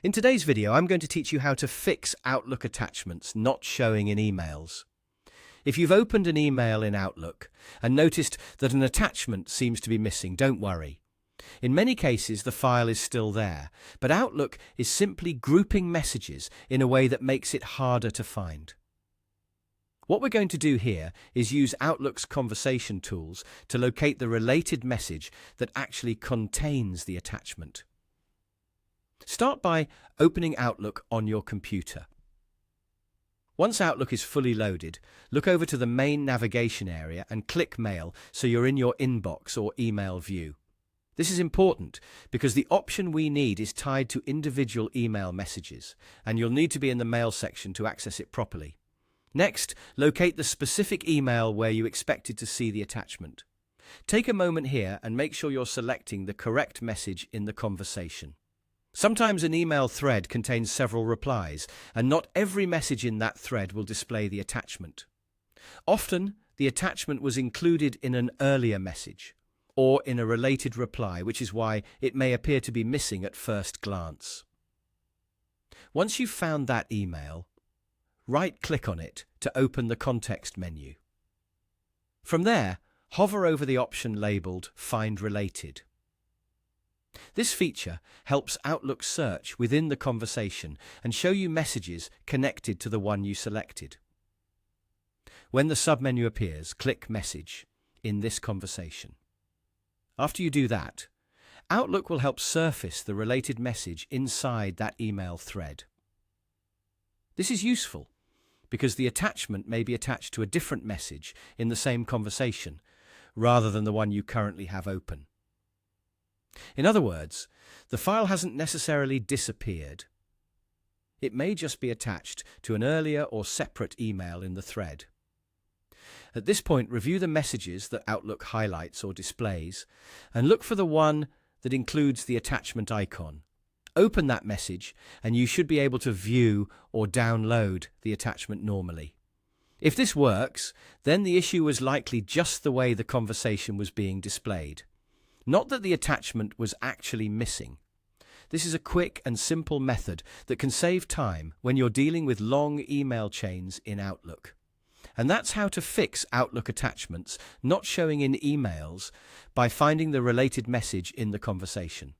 In today's video, I'm going to teach you how to fix Outlook attachments not showing in emails. If you've opened an email in Outlook and noticed that an attachment seems to be missing, don't worry. In many cases, the file is still there, but Outlook is simply grouping messages in a way that makes it harder to find. What we're going to do here is use Outlook's conversation tools to locate the related message that actually contains the attachment. Start by opening Outlook on your computer. Once Outlook is fully loaded, look over to the main navigation area and click Mail so you're in your inbox or email view. This is important because the option we need is tied to individual email messages, and you'll need to be in the Mail section to access it properly. Next, locate the specific email where you expected to see the attachment. Take a moment here and make sure you're selecting the correct message in the conversation. Sometimes an email thread contains several replies, and not every message in that thread will display the attachment. Often, the attachment was included in an earlier message, or in a related reply, which is why it may appear to be missing at first glance. Once you've found that email, right-click on it to open the context menu. From there, hover over the option labeled Find Related. This feature helps Outlook search within the conversation and show you messages connected to the one you selected. When the submenu appears, click Message in this conversation. After you do that, Outlook will help surface the related message inside that email thread. This is useful because the attachment may be attached to a different message in the same conversation rather than the one you currently have open. In other words, the file hasn't necessarily disappeared. It may just be attached to an earlier or separate email in the thread. At this point, review the messages that Outlook highlights or displays and look for the one that includes the attachment icon. Open that message and you should be able to view or download the attachment normally. If this works, then the issue was likely just the way the conversation was being displayed. Not that the attachment was actually missing. This is a quick and simple method that can save time when you're dealing with long email chains in Outlook. And that's how to fix Outlook attachments not showing in emails by finding the related message in the conversation.